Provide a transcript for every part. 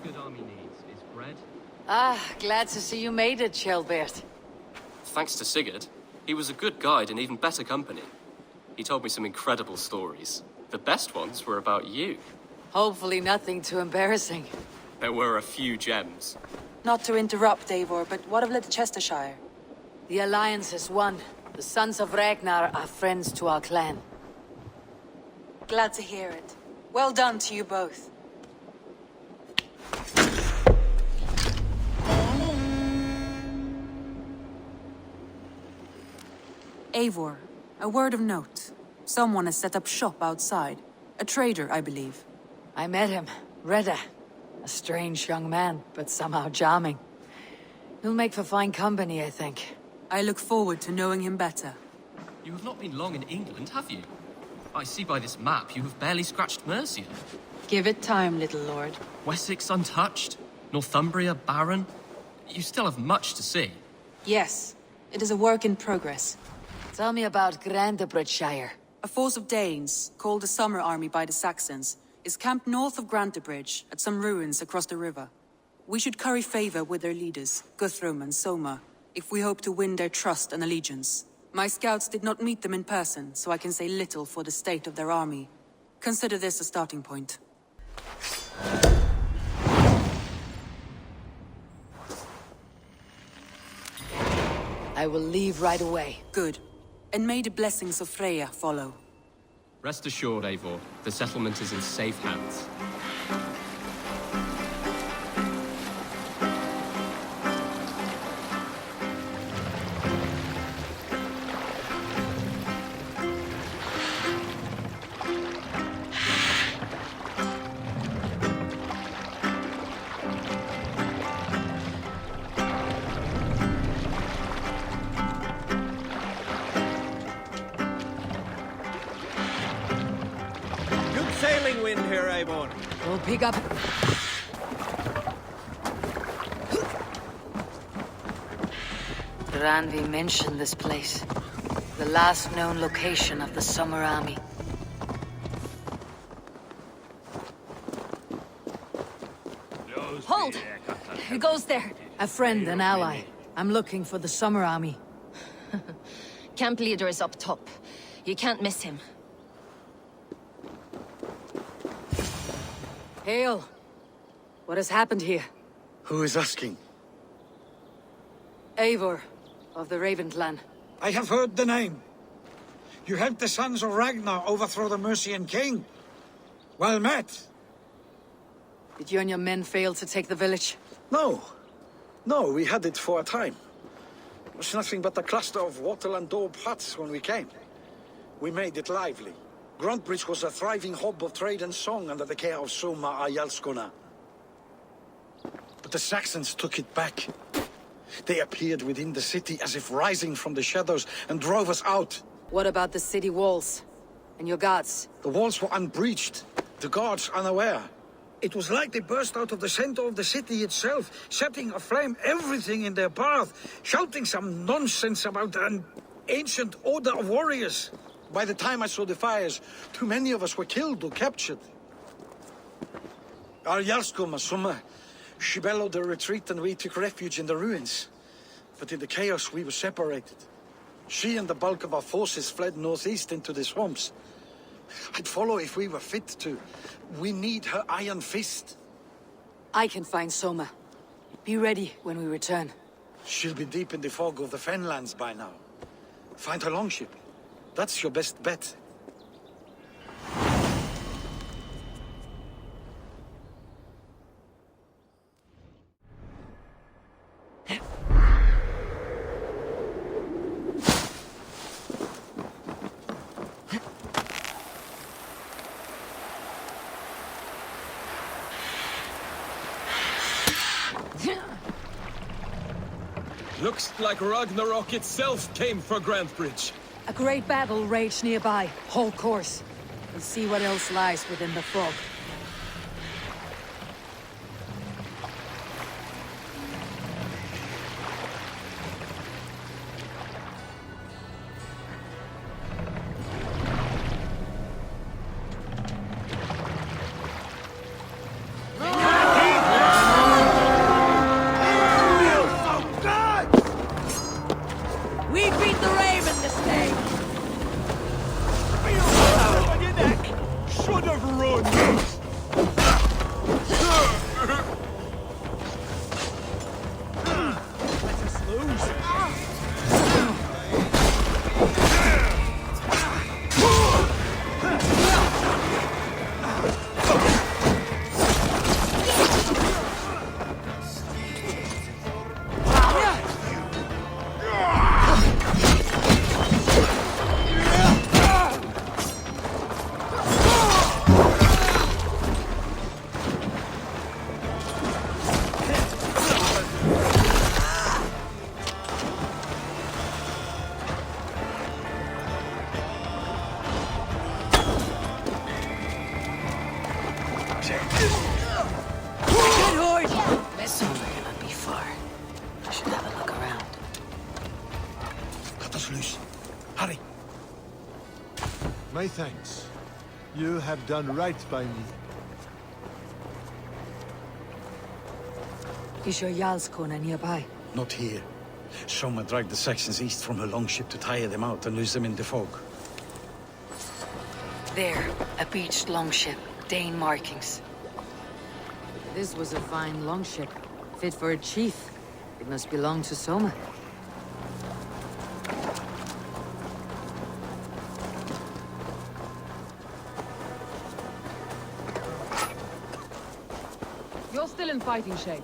good army needs is bread. Ah, glad to see you made it, Kjellbert. Thanks to Sigurd, he was a good guide and even better company. He told me some incredible stories. The best ones were about you. Hopefully nothing too embarrassing. There were a few gems. Not to interrupt, Eivor, but what of Leicestershire? The Alliance has won. The Sons of Ragnar are friends to our clan. Glad to hear it. Well done to you both. Eivor, a word of note. Someone has set up shop outside. A trader, I believe. I met him, Reda. A strange young man, but somehow charming. He'll make for fine company, I think. I look forward to knowing him better. You have not been long in England, have you? I see by this map you have barely scratched Mercia. Give it time, little lord. Wessex untouched, Northumbria barren. You still have much to see. Yes, it is a work in progress. Tell me about Grantebridgeshire. A force of Danes, called the Summer Army by the Saxons, is camped north of Grantebridge at some ruins across the river. We should curry favor with their leaders, Guthrum and Soma, if we hope to win their trust and allegiance. My scouts did not meet them in person, so I can say little for the state of their army. Consider this a starting point. I will leave right away. Good. And may the blessings of Freya follow. Rest assured, Eivor, the settlement is in safe hands. Sailing wind here, Eivor. We'll pick up... Randvi mentioned this place. The last known location of the Summer Army. Hold! Who goes there? A friend, an ally. I'm looking for the Summer Army. Camp leader is up top. You can't miss him. Hail! What has happened here? Who is asking? Eivor, of the Raven clan. I have heard the name. You helped the sons of Ragnar overthrow the Mercian king. Well met. Did you and your men fail to take the village? No. No, we had it for a time. It was nothing but a cluster of wattle and daub huts when we came. We made it lively. Grantebridge was a thriving hub of trade and song under the care of Soma Ayalskona. But the Saxons took it back. They appeared within the city as if rising from the shadows and drove us out. What about the city walls? And your guards? The walls were unbreached, the guards unaware. It was like they burst out of the center of the city itself, setting aflame everything in their path, shouting some nonsense about an ancient order of warriors. By the time I saw the fires, too many of us were killed or captured. Our Jarlskoma, Summa, she bellowed a retreat and we took refuge in the ruins. But in the chaos we were separated. She and the bulk of our forces fled northeast into the swamps. I'd follow if we were fit to. We need her iron fist. I can find Soma. Be ready when we return. She'll be deep in the fog of the Fenlands by now. Find her longship. That's your best bet. Looks like Ragnarok itself came for Grantebridge. A great battle raged nearby. Hold course. We'll see what else lies within the fog. My thanks. You have done right by me. Is your Jarlskona nearby? Not here. Soma dragged the Saxons east from her longship to tire them out and lose them in the fog. There, a beached longship. Dane markings. This was a fine longship. Fit for a chief. It must belong to Soma. You're still in fighting shape.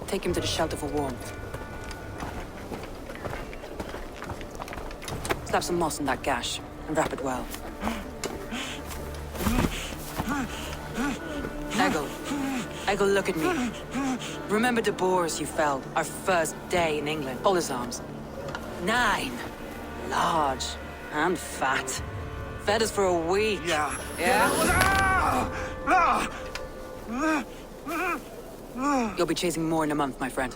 Take him to the shelter for warmth. Slap some moss in that gash, and wrap it well. Egil, look at me. Remember the boars you felled, our first day in England? Hold his arms. 9. Large and fat. Fed us for a week. Yeah. Yeah? You'll be chasing more in a month, my friend.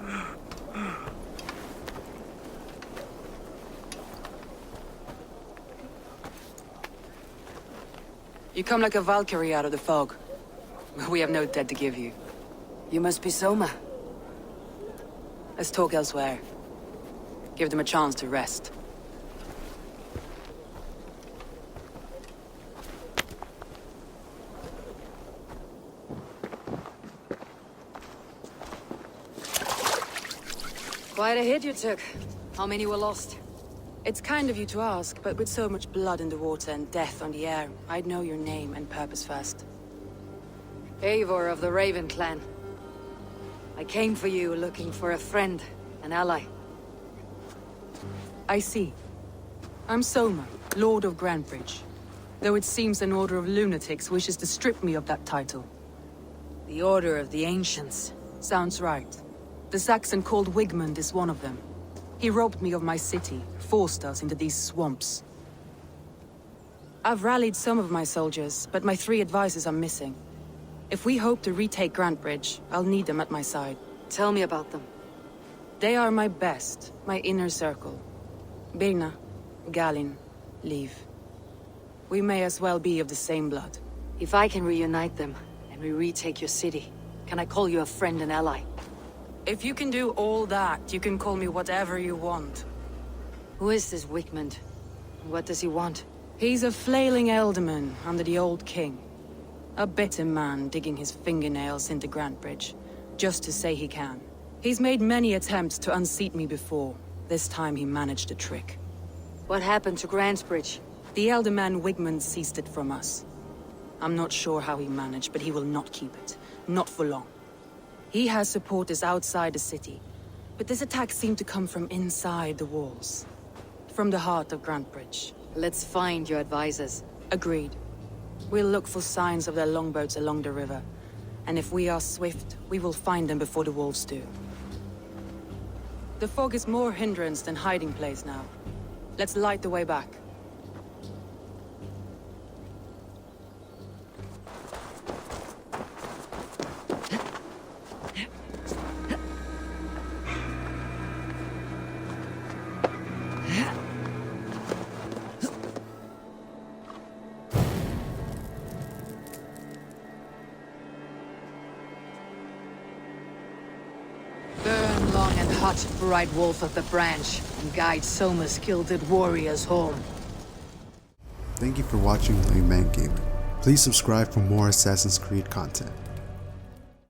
You come like a Valkyrie out of the fog. We have no dead to give you. You must be Soma. Let's talk elsewhere. Give them a chance to rest. Quite a hit you took. How many were lost? It's kind of you to ask, but with so much blood in the water and death on the air, I'd know your name and purpose first. Eivor of the Raven clan. I came for you looking for a friend, an ally. I see. I'm Soma, Lord of Grantebridge. Though it seems an order of lunatics wishes to strip me of that title. The Order of the Ancients. Sounds right. The Saxon called Wigmund is one of them. He robbed me of my city, forced us into these swamps. I've rallied some of my soldiers, but my 3 advisors are missing. If we hope to retake Grantebridge, I'll need them at my side. Tell me about them. They are my best, my inner circle. Birna, Galin, Liv. We may as well be of the same blood. If I can reunite them, and we retake your city, can I call you a friend and ally? If you can do all that, you can call me whatever you want. Who is this Wigmund? What does he want? He's a flailing elderman under the old king. A bitter man digging his fingernails into Grantebridge, just to say he can. He's made many attempts to unseat me before. This time he managed a trick. What happened to Grantebridge? The elderman Wigmund seized it from us. I'm not sure how he managed, but he will not keep it. Not for long. He has supporters outside the city, but this attack seemed to come from inside the walls. From the heart of Grantebridge. Let's find your advisors. Agreed. We'll look for signs of their longboats along the river. And if we are swift, we will find them before the wolves do. The fog is more hindrance than hiding place now. Let's light the way back. Burn long and hot, bright wolf of the branch, and guide Soma's gilded warriors home. Thank you for watching Layman Gaming. Please subscribe for more Assassin's Creed content.